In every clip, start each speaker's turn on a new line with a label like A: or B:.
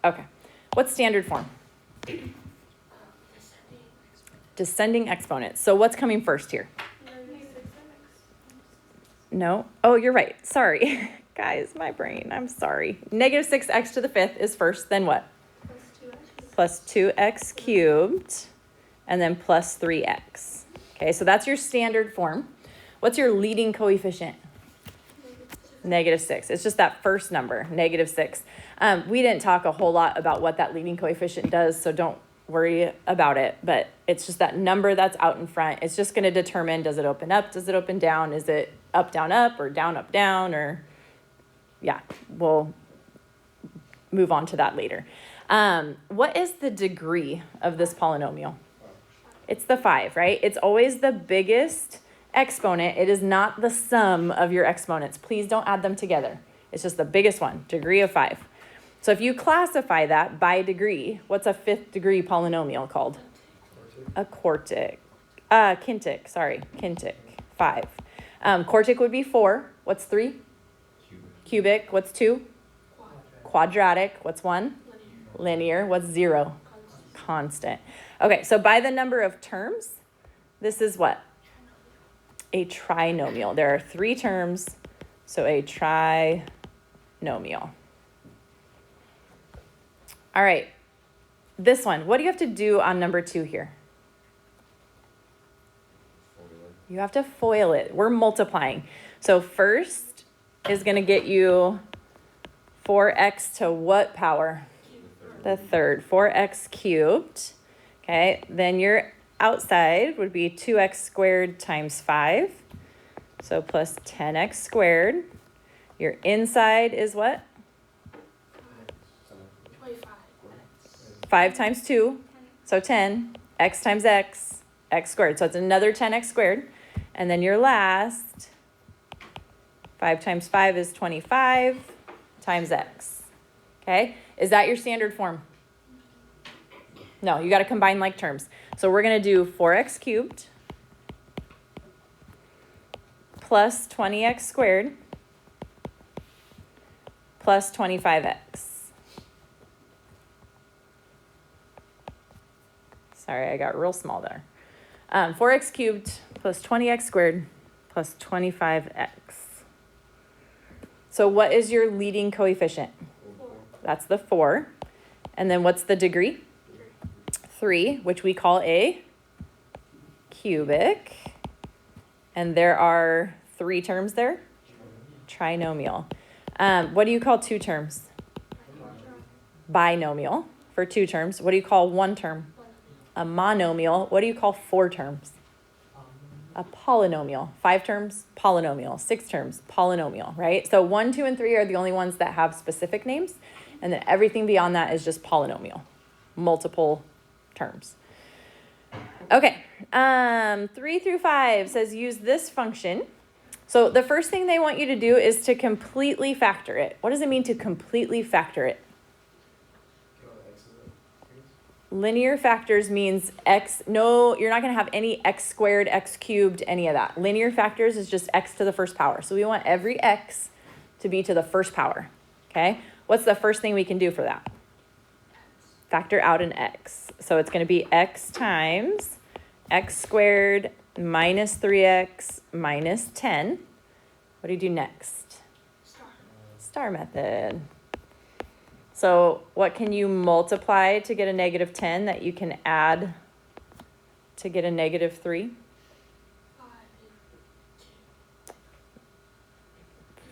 A: Okay. What's standard form? Descending exponent. So what's coming first here? No. Oh, you're right. Sorry. Guys, my brain. I'm sorry. Negative 6x to the fifth is first. Then what? Plus 2x cubed. And then plus 3x. Okay, so that's your standard form. What's your leading coefficient? Negative 6. It's just that first number, negative 6. We didn't talk a whole lot about what that leading coefficient does, so don't worry about it. But it's just that number that's out in front. It's just going to determine, does it open up? Does it open down? Is it up, or down, up, down? Or, yeah, we'll move on to that later. What is the degree of this polynomial? It's the 5, right? It's always the biggest exponent. It is not the sum of your exponents. Please don't add them together. It's just the biggest one, degree of 5. So if you classify that by degree, what's a 5th degree polynomial called? A quartic. Quintic, 5. Quartic would be 4. What's 3? Cubic. What's 2? Quadratic. What's 1? Linear. What's 0? Constant. Okay, so by the number of terms, this is what? A trinomial. There are 3 terms, so a trinomial. All right, this one. What do you have to do on number 2 here? You have to FOIL it. We're multiplying. So first is going to get you 4x to what power? The third. 4x cubed. Okay, then your outside would be 2x squared times 5. So plus 10x squared. Your inside is what? 5 times 2. So 10. X times x. X squared. So it's another 10x squared. And then your last, 5 times 5 is 25 times x. Okay? Is that your standard form? No, you got to combine like terms. So we're going to do 4x cubed plus 20x squared plus 25x. Sorry, I got real small there. 4x cubed plus 20x squared plus 25x. So what is your leading coefficient?
B: 4.
A: That's the 4. And then what's the degree? 3, which we call a cubic. And there are 3 terms there? Trinomial. What do you call 2 terms? Binomial for 2 terms. What do you call 1 term? A monomial. What do you call 4 terms? A polynomial. 5 terms, polynomial. 6 terms, polynomial, right? So 1, 2, and 3 are the only ones that have specific names. And then everything beyond that is just polynomial. Multiple terms. Okay. 3 through 5 says use this function. So the first thing they want you to do is to completely factor it. What does it mean to completely factor it? Linear factors means x. No, you're not going to have any x squared, x cubed, any of that. Linear factors is just x to the first power. So we want every x to be to the first power. Okay? What's the first thing we can do for that? Factor out an x. So it's going to be x times x squared minus 3x minus 10. What do you do next? Star method. So what can you multiply to get a negative 10 that you can add to get a negative 3?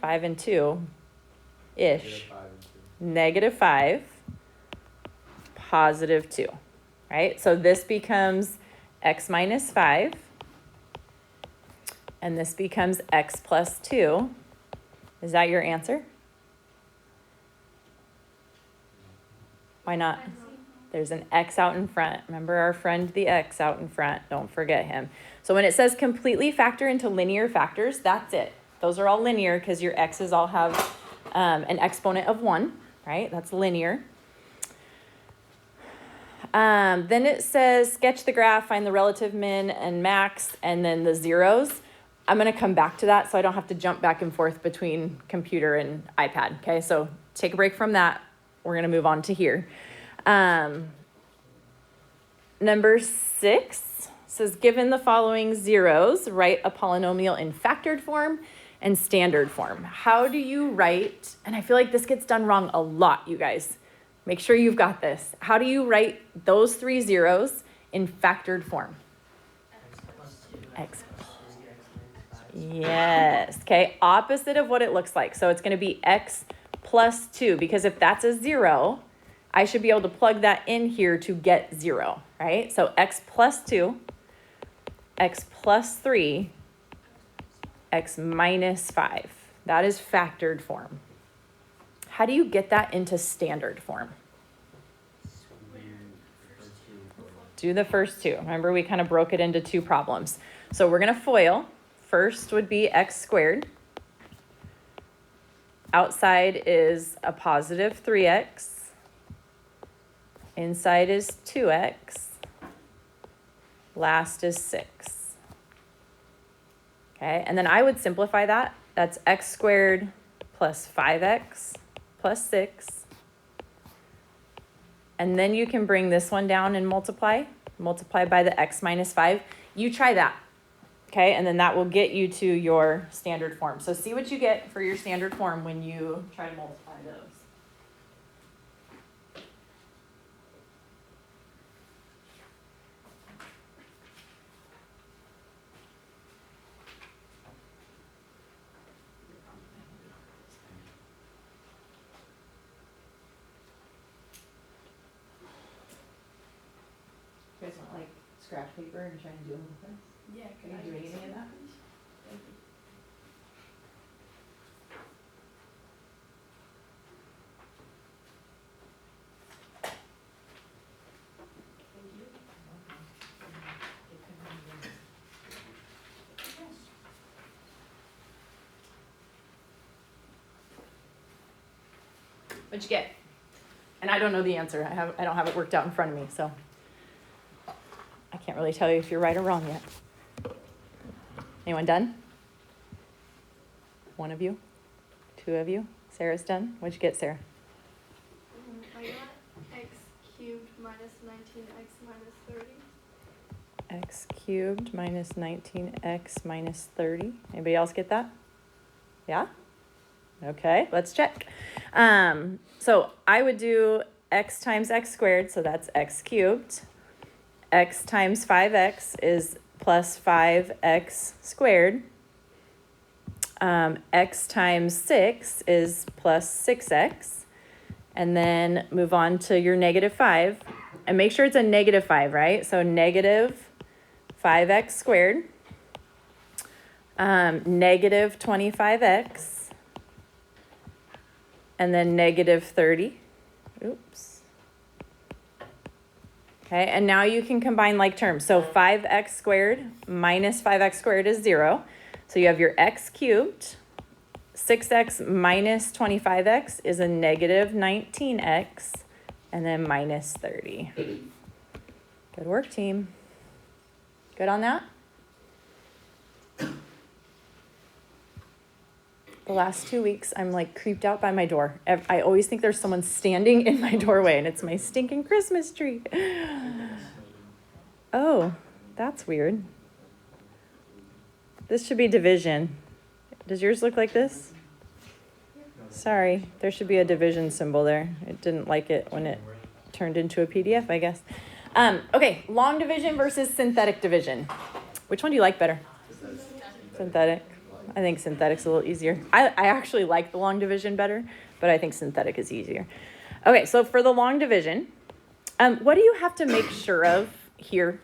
A: 5 and 2-ish. Negative 5, positive 2, right? So this becomes x minus 5, and this becomes x plus 2. Is that your answer? Why not? There's an x out in front. Remember our friend the x out in front. Don't forget him. So when it says completely factor into linear factors, that's it. Those are all linear because your x's all have an exponent of 1, right? That's linear. Then it says sketch the graph, find the relative min and max, and then the zeros. I'm going to come back to that so I don't have to jump back and forth between computer and iPad. Okay, so take a break from that. we're going to move on to here. Number 6 says, given the following zeros, write a polynomial in factored form and standard form. How do you write, and I feel like this gets done wrong a lot, you guys. Make sure you've got this. How do you write those 3 zeros in factored form? X. Yes. Okay. Opposite of what it looks like. So it's going to be x plus 2, because if that's a 0, I should be able to plug that in here to get 0, right? So x plus 2, x plus 3, x minus 5. That is factored form. How do you get that into standard form? Do the first 2. Remember, we kind of broke it into 2 problems. So we're going to FOIL. First would be x squared. Outside is a positive 3x. Inside is 2x. Last is 6. Okay, and then I would simplify that. That's x squared plus 5x plus 6. And then you can bring this one down and multiply by the x minus 5. You try that, okay? And then that will get you to your standard form. So see what you get for your standard form when you try to multiply those. You guys want like scratch paper and try and do them with this?
B: Yeah,
A: Can you do anything of that? What'd you get? And I don't know the answer. I don't have it worked out in front of me, so I can't really tell you if you're right or wrong yet. Anyone done? One of you? 2 of you? Sarah's done? What'd you get, Sarah?
B: I got x cubed minus 19x minus 30.
A: X cubed minus 19x minus 30. Anybody else get that? Yeah? Okay, let's check. So I would do x times x squared, so that's x cubed. X times 5x is plus 5x squared. X times 6 is plus 6x. And then move on to your negative 5. And make sure it's a negative 5, right? So negative 5x squared. Negative 25x. And then negative 30. Oops. Okay, and now you can combine like terms. So 5x squared minus 5x squared is 0. So you have your x cubed. 6x minus 25x is a negative 19x. And then minus 30. Good work, team. Good on that? The last 2 weeks, I'm like creeped out by my door. I always think there's someone standing in my doorway, and it's my stinking Christmas tree. Oh, that's weird. This should be division. Does yours look like this? Sorry, there should be a division symbol there. It didn't like it when it turned into a PDF, I guess. Okay, long division versus synthetic division. Which one do you like better? Synthetic. I think synthetic's a little easier. I actually like the long division better, but I think synthetic is easier. Okay, so for the long division, what do you have to make sure of here?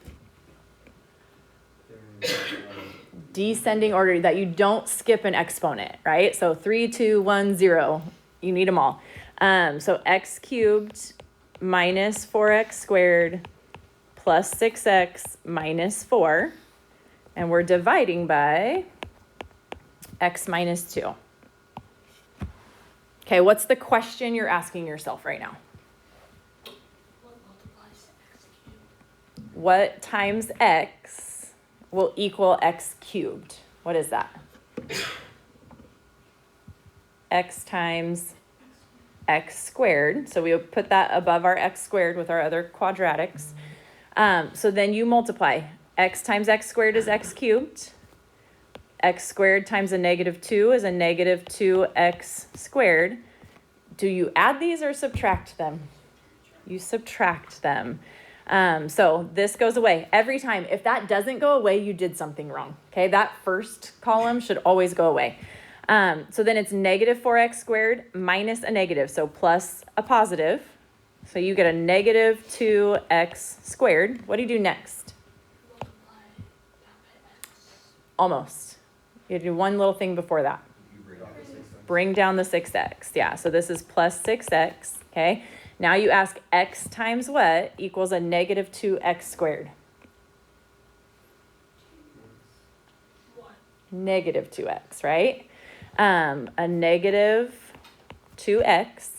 A: Descending order, that you don't skip an exponent, right? So 3, 2, 1, 0. You need them all. So x cubed minus 4x squared plus 6x minus 4. And we're dividing by x minus 2. Okay, what's the question you're asking yourself right now? What times x will equal x cubed? What is that? X times x squared. So we would put that above our x squared with our other quadratics. So then you multiply. X times x squared is x cubed. X squared times a negative 2 is a negative 2x squared. Do you add these or subtract them? You subtract them. So this goes away every time. If that doesn't go away, you did something wrong. Okay, that first column should always go away. So then it's negative 4x squared minus a negative, so plus a positive. So you get a negative 2x squared. What do you do next? Almost. You do one little thing before that. Bring down the 6x. Yeah, so this is plus 6x, okay? Now you ask x times what equals a negative 2x squared? Negative 2x, right? A negative 2x,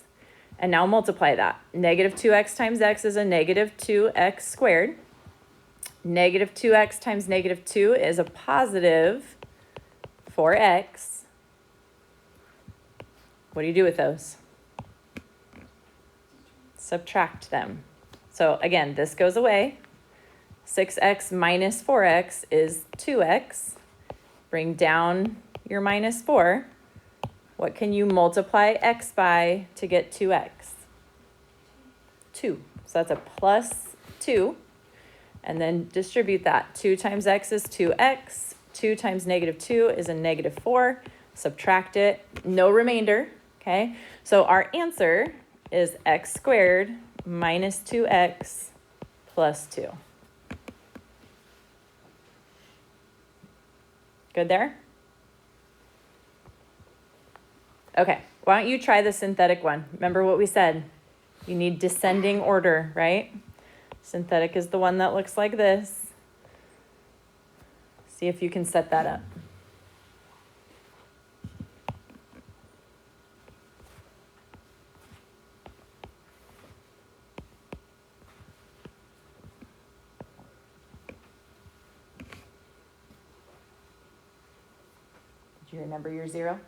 A: and now multiply that. Negative 2x times x is a negative 2x squared. Negative 2x times negative 2 is a positive 4x. What do you do with those? Subtract them. So again, this goes away. 6x minus 4x is 2x. Bring down your minus 4. What can you multiply x by to get 2x? 2. So that's a plus 2. And then distribute that. 2 times x is 2x. 2 times negative 2 is a negative 4. Subtract it. No remainder. Okay? So our answer is x squared minus 2x plus 2. Good there? Okay, why don't you try the synthetic one? Remember what we said? You need descending order, right? Synthetic is the one that looks like this. See if you can set that up. Do you remember your 0?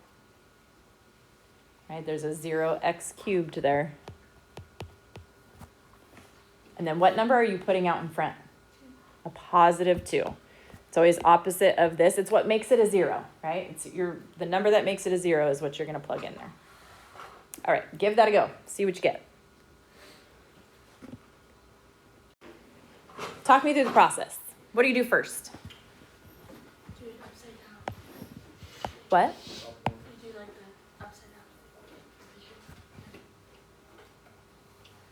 A: Right, there's a 0x cubed there. And then what number are you putting out in front? A positive 2. It's always opposite of this. It's what makes it a 0, right? It's the number that makes it a 0 is what you're going to plug in there. All right, give that a go. See what you get. Talk me through the process. What do you do first?
B: Do it upside down.
A: What?
B: You do like the upside down.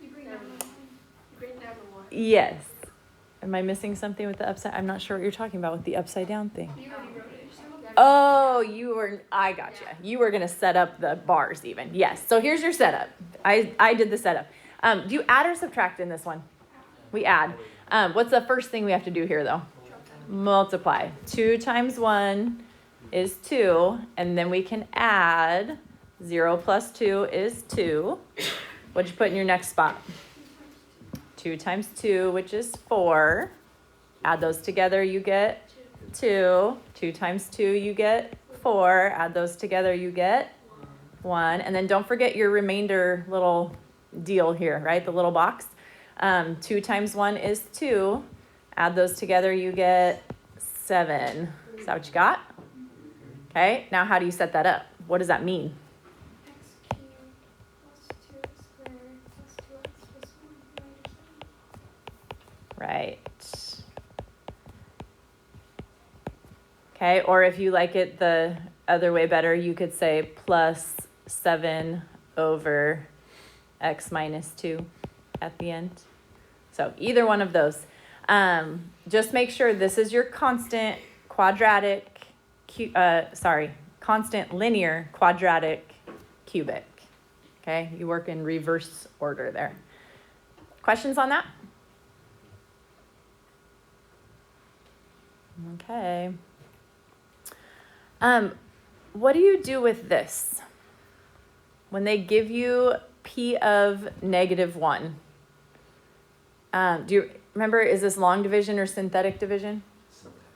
B: You bring down the 1. You bring down the 1.
A: Yes. Am I missing something with the upside? I'm not sure what you're talking about with the upside down thing.
B: You already wrote it.
A: Oh, I gotcha. You were going to set up the bars even. Yes. So here's your setup. I did the setup. Do you add or subtract in this one? We add. What's the first thing we have to do here though? Multiply. 2 times 1 is 2. And then we can add 0 plus 2 is 2. What'd you put in your next spot? 2 times 2, which is 4. Add those together, you get 2. 2 times 2, you get 4. Add those together, you get 1. And then don't forget your remainder little deal here, right? The little box. 2 times 1 is 2. Add those together, you get 7. Is that what you got? Okay, now how do you set that up? What does that mean?
B: X cubed plus 2x squared plus 2x plus 1 minus 7.
A: Right. Okay, or if you like it the other way better, you could say plus 7 over x minus 2 at the end. So either one of those. Just make sure this is your constant quadratic, constant linear quadratic cubic. Okay, you work in reverse order there. Questions on that? Okay. What do you do with this? When they give you p of -1, do you remember, is this long division or synthetic division?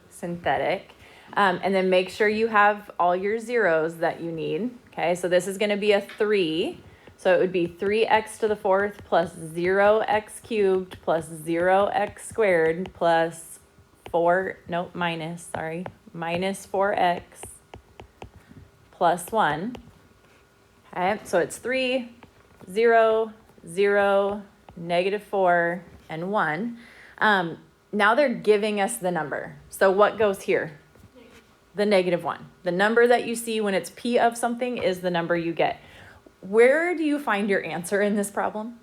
A: Synthetic. And then make sure you have all your zeros that you need. Okay, so this is going to be a 3. So it would be 3x to the fourth plus 0x cubed plus 0x squared plus minus 4x plus 1. Okay, so it's 3, 0, 0, -4, and 1. Now they're giving us the number. So what goes here? The -1. The number that you see when it's P of something is the number you get. Where do you find your answer in this problem?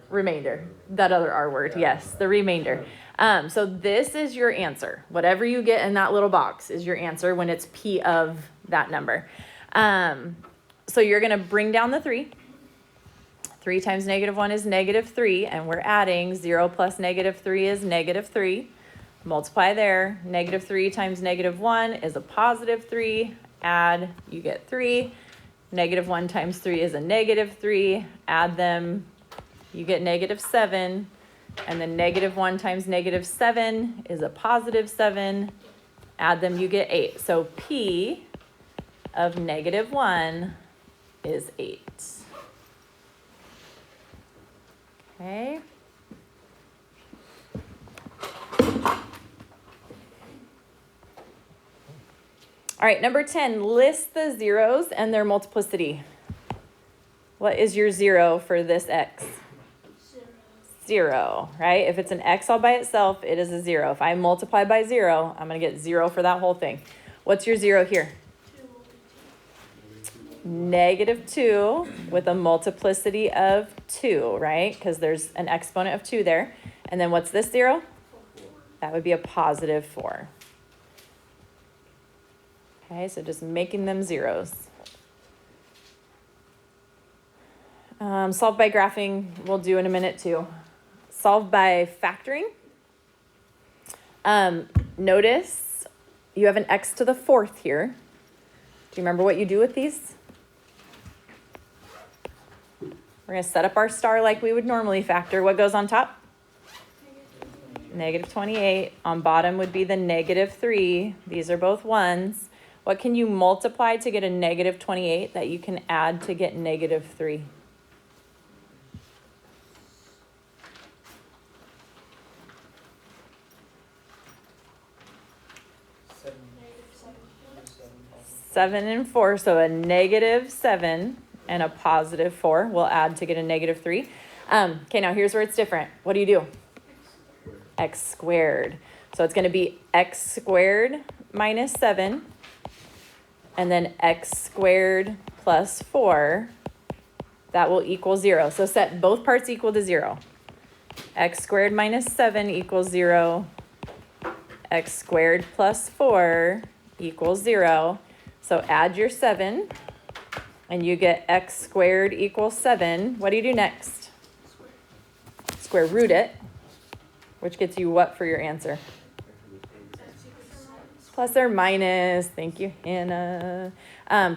A: Remainder. That other R word, yes, the remainder. So this is your answer. Whatever you get in that little box is your answer when it's P of that number. So you're going to bring down the 3. 3 times -1 is -3, and we're adding 0 plus -3 is -3. Multiply there. -3 times -1 is a +3. Add, you get 3. -1 times 3 is a -3. Add them, you get -7. And then -1 times -7 is a +7. Add them, you get 8. So P of -1 is 8. Okay. All right, number 10, list the zeros and their multiplicity. What is your 0 for this x? 0, right? If it's an x all by itself, it is a 0. If I multiply by 0, I'm going to get 0 for that whole thing. What's your 0 here? -2 with a multiplicity of 2, right? Because there's an exponent of 2 there. And then what's this 0? That would be a +4. Okay, so just making them zeros. Solve by graphing, we'll do in a minute too. Solve by factoring. Notice you have an x to the 4th here. Do you remember what you do with these? We're going to set up our star like we would normally factor. What goes on top? -28. On bottom would be the -3. These are both 1s. What can you multiply to get a -28 that you can add to get -3? Seven and 4, so a -7 and a +4 will add to get a -3. Okay, now here's where it's different. What do? X squared. So it's going to be x squared minus 7, and then x squared plus 4. That will equal 0. So set both parts equal to 0. X squared minus 7 equals 0. X squared plus 4 equals 0. So add your 7, and you get x squared equals 7. What do you do next? Square root it, which gets you what for your answer? Plus or minus. Thank you, Hannah.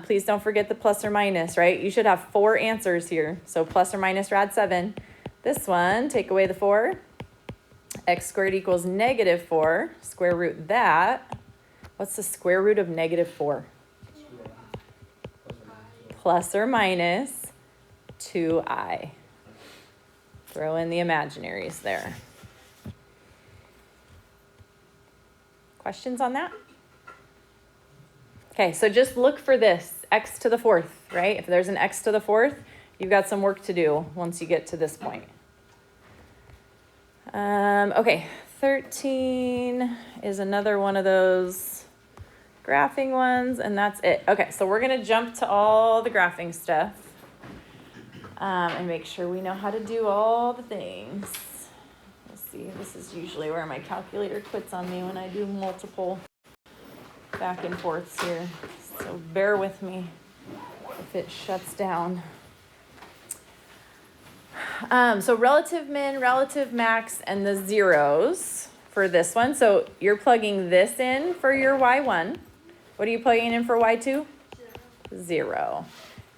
A: Please don't forget the plus or minus, right? You should have 4 answers here. So plus or minus rad 7. This one, take away the 4. X squared equals -4. Square root that. What's the square root of -4? Plus or minus 2i. Throw in the imaginaries there. Questions on that? Okay, so just look for this, x to the 4th, right? If there's an x to the 4th, you've got some work to do once you get to this point. Okay, 13 is another one of those graphing ones, and that's it. Okay, so we're going to jump to all the graphing stuff and make sure we know how to do all the things. Let's see, this is usually where my calculator quits on me when I do multiple back and forths here. So bear with me if it shuts down. So relative min, relative max, and the zeros for this one. So you're plugging this in for your y1. What are you plugging in for y2? 0.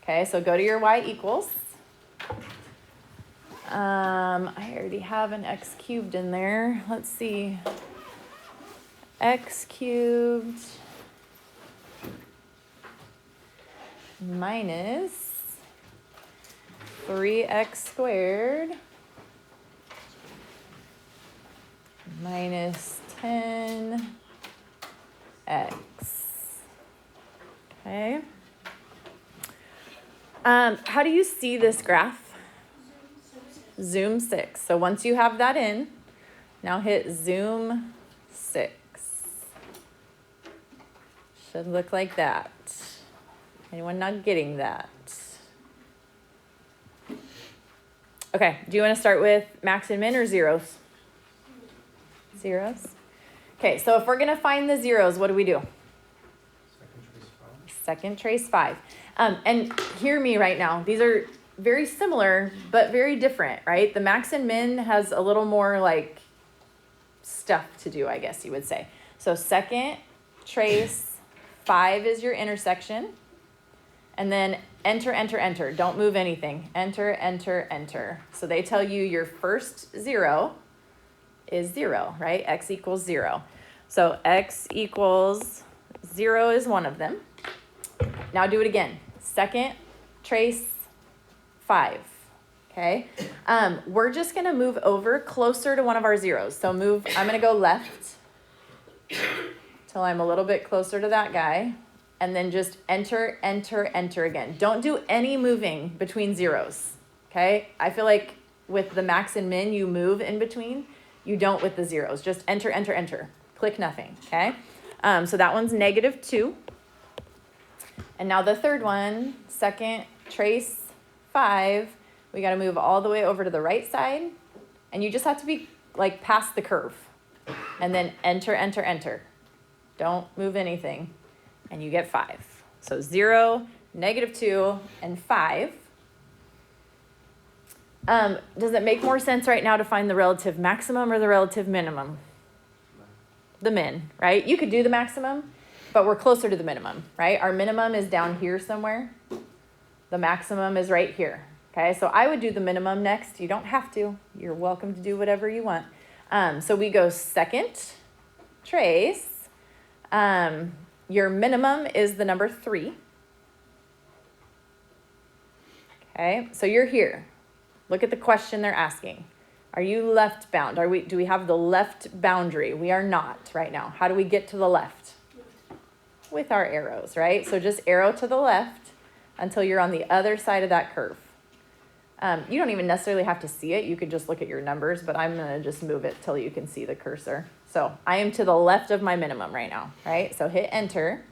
A: Okay, so go to your y equals. I already have an x cubed in there. Let's see. X cubed minus 3x squared minus 10x. Okay. How do you see this graph? Zoom 6. So once you have that in, now hit zoom 6. Should look like that. Anyone not getting that? Okay, do you want to start with max and min or zeros? Zeros. Okay, so if we're going to find the zeros, what do we do? Second trace 5. And hear me right now. These are very similar, but very different, right? The max and min has a little more like stuff to do, I guess you would say. So second trace 5 is your intersection. And then enter, enter, enter. Don't move anything. Enter, enter, enter. So they tell you your first 0 is 0, right? X equals 0. So x equals 0 is one of them. Now do it again. Second trace 5. Okay. We're just going to move over closer to one of our zeros. So move, I'm going to go left till I'm a little bit closer to that guy. And then just enter, enter, enter again. Don't do any moving between zeros. Okay. I feel like with the max and min, you move in between. You don't with the zeros. Just enter, enter, enter. Click nothing. Okay. So that one's -2. And now the third one, second trace 5, we got to move all the way over to the right side. And you just have to be like past the curve. And then enter, enter, enter. Don't move anything. And you get 5. So 0, -2, and 5. Does it make more sense right now to find the relative maximum or the relative minimum? The min, right? You could do the maximum, but we're closer to the minimum, right? Our minimum is down here somewhere. The maximum is right here, okay? So I would do the minimum next. You don't have to. You're welcome to do whatever you want. So we go second trace. Your minimum is the number 3. Okay, so you're here. Look at the question they're asking. Are you left bound? Do we have the left boundary? We are not right now. How do we get to the left? With our arrows, right? So just arrow to the left until you're on the other side of that curve. You don't even necessarily have to see it. You could just look at your numbers, but I'm going to just move it till you can see the cursor. So I am to the left of my minimum right now, right? So hit enter.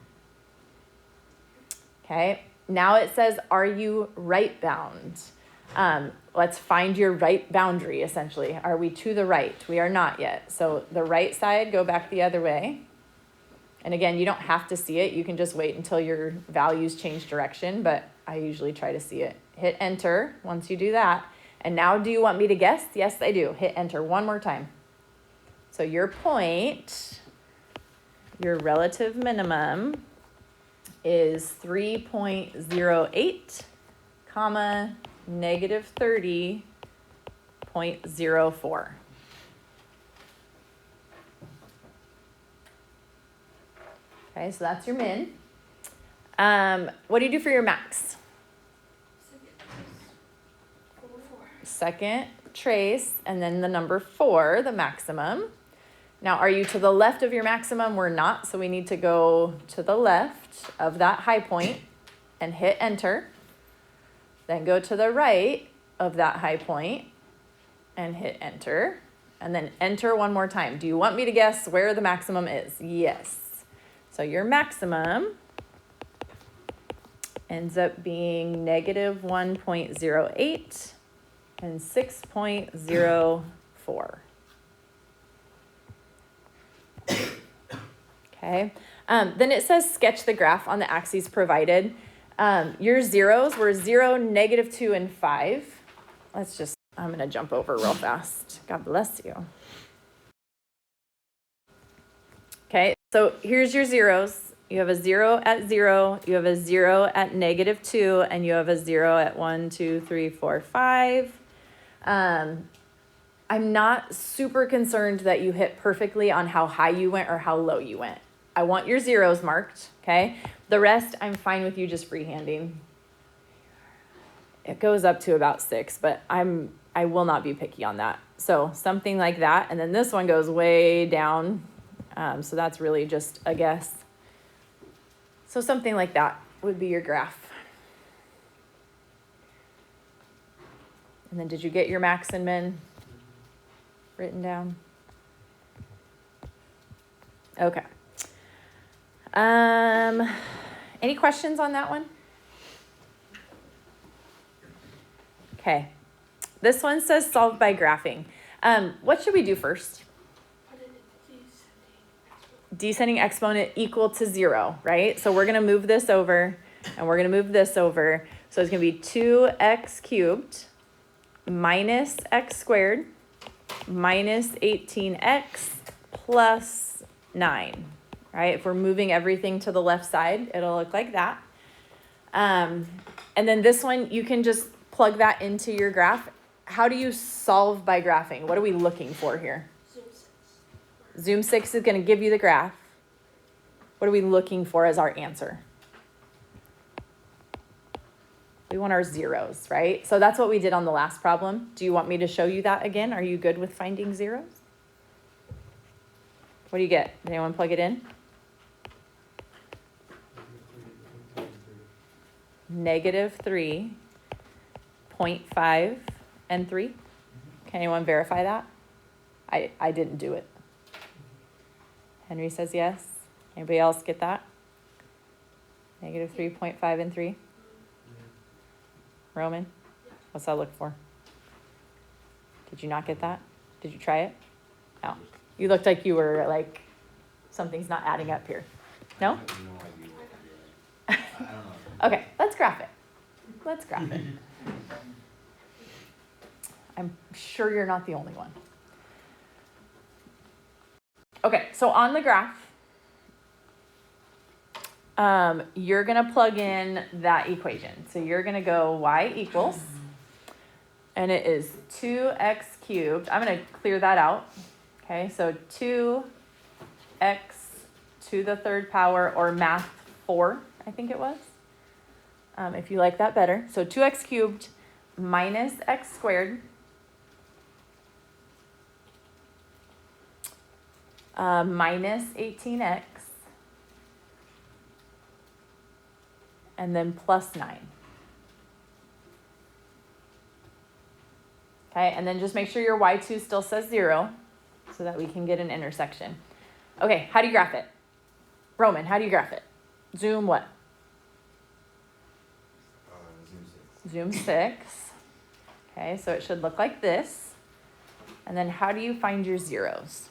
A: Okay. Now it says, are you right bound? Let's find your right boundary, essentially. Are we to the right? We are not yet. So the right side, go back the other way. And again, you don't have to see it. You can just wait until your values change direction, but I usually try to see it. Hit enter once you do that. And now do you want me to guess? Yes, I do. Hit enter one more time. So your point, your relative minimum is 3.08, comma, -30.04. Okay, so that's your min. What do you do for your max? Second trace, and then the number 4, the maximum. Now, are you to the left of your maximum? We're not, so we need to go to the left of that high point and hit enter. Then go to the right of that high point and hit enter. And then enter one more time. Do you want me to guess where the maximum is? Yes. So your maximum ends up being -1.08 and 6.04. Okay. Then it says sketch the graph on the axes provided. Your zeros were 0, -2, and 5. I'm going to jump over real fast. God bless you. Okay, so here's your zeros. You have a 0 at 0, you have a 0 at -2, and you have a 0 at 1, 2, 3, 4, 5. I'm not super concerned that you hit perfectly on how high you went or how low you went. I want your zeros marked, okay? The rest, I'm fine with you just freehanding. It goes up to about 6, but I will not be picky on that. So something like that. And then this one goes way down. So that's really just a guess. So something like that would be your graph. And then did you get your max and min written down? Okay. Any questions on that one? Okay. This one says solve by graphing. What should we do first? Descending exponent equal to 0, right? So we're going to move this over, and we're going to move this over. So it's going to be 2x cubed minus x squared minus 18x plus 9, right? If we're moving everything to the left side, it'll look like that. And then this one, you can just plug that into your graph. How do you solve by graphing? What are we looking for here? Zoom 6 is going to give you the graph. What are we looking for as our answer? We want our zeros, right? So that's what we did on the last problem. Do you want me to show you that again? Are you good with finding zeros? What do you get? Did anyone plug it in? -3, 0.5, and 3. Can anyone verify that? I didn't do it. Henry says yes. Anybody else get that? -3, 0.5, and 3. Roman, what's that look for? Did you not get that? Did you try it? No. You looked like you were like, something's not adding up here. No? Okay, let's graph it. Let's graph it. I'm sure you're not the only one. Okay, so on the graph, you're going to plug in that equation. So you're going to go y equals, and it is 2x cubed. I'm going to clear that out. Okay, so 2x to the third power, or math 4, I think it was. If you like that better. So 2x cubed minus x squared minus 18x, and then plus 9. Okay, and then just make sure your y2 still says 0 so that we can get an intersection. Okay, how do you graph it? Roman, how do you graph it? Zoom what? Zoom 6. Okay, so it should look like this. And then how do you find your zeros?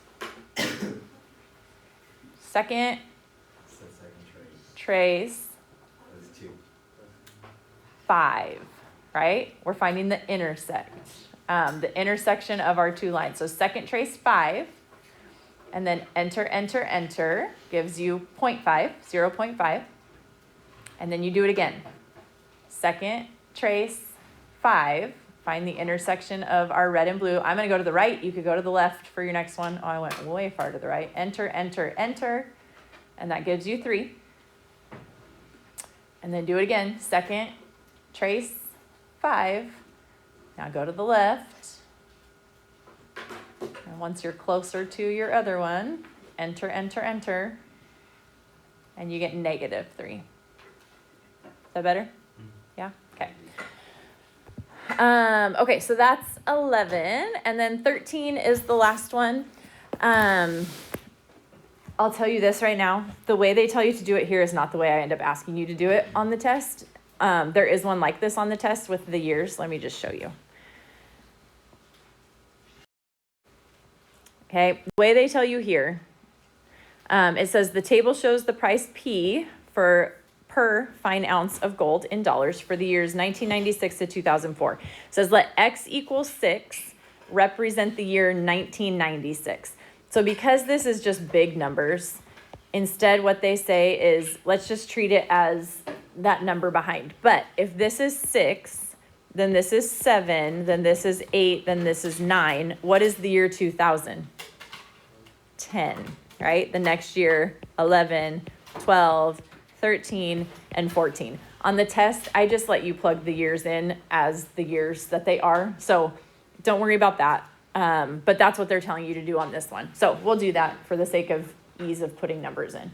A: Second trace. 5, right? We're finding the the intersection of our two lines. So second trace 5, and then enter, enter, enter gives you 0.5, 0.5. And then you do it again. Second trace 5, find the intersection of our red and blue. I'm going to go to the right. You could go to the left for your next one. Oh, I went way far to the right. Enter, enter, enter. And that gives you 3. And then do it again. Second trace 5. Now go to the left. And once you're closer to your other one, enter, enter, enter. And you get -3. Is that better? Yeah? Okay. Okay, so that's 11. And then 13 is the last one. I'll tell you this right now. The way they tell you to do it here is not the way I end up asking you to do it on the test. There is one like this on the test with the years. Let me just show you. Okay, the way they tell you here, it says the table shows the price P per fine ounce of gold in dollars for the years 1996 to 2004. It says let X equals 6 represent the year 1996. So because this is just big numbers, instead what they say is let's just treat it as that number behind. But if this is 6, then this is 7, then this is 8, then this is 9. What is the year 2000? 10. right? The next year, 11, 12, 13, and 14. On the test, I just let you plug the years in as the years that they are. So don't worry about that. But that's what they're telling you to do on this one. So we'll do that for the sake of ease of putting numbers in.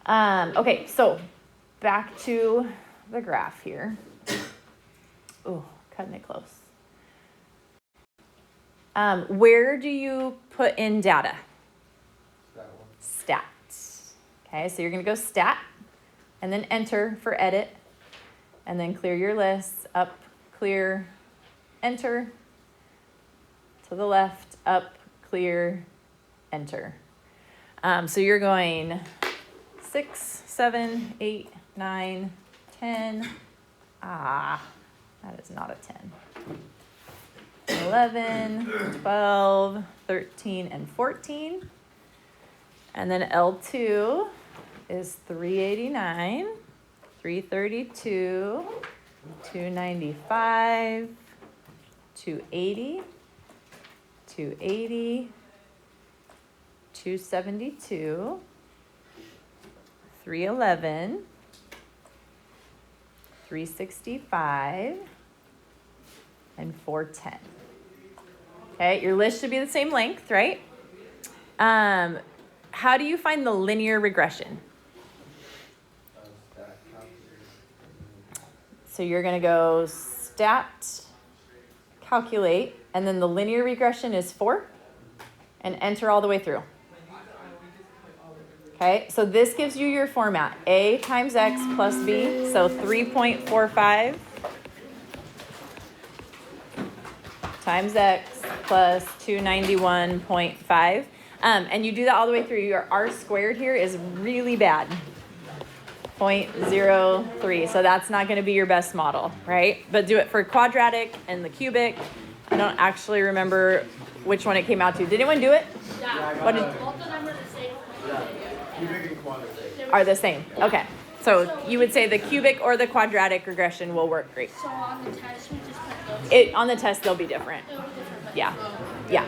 A: Okay, so back to the graph here. Oh, cutting it close. Where do you put in data? Stat. Okay, so you're going to go stat and then enter for edit and then clear your lists, up, clear, enter, to the left, up, clear, enter. So you're going 6, 7, 8, 9, 10. That is not a 10. 11, 12, 13, and 14. And then L2 is 389, 332, 295, 280, 280, 272, 311, 365, and 410. Okay, your list should be the same length, right? How do you find the linear regression? So you're going to go stat, calculate, and then the linear regression is 4, and enter all the way through. Okay, so this gives you your format. A times X plus B, so 3.45 times X plus 291.5. And you do that all the way through. Your R squared here is really bad. 0.03. So that's not going to be your best model, right? But do it for quadratic and the cubic. I don't actually remember which one it came out to. Did anyone do it?
B: Yeah.
A: What did,
B: Both of them are the same.
C: Cubic and quadratic.
A: are the same. Okay. So you would say the cubic or the quadratic regression will work great.
B: So on the test, we just put those.
A: On the test, they'll be different.
B: It'll be different, but
A: Yeah. Yeah.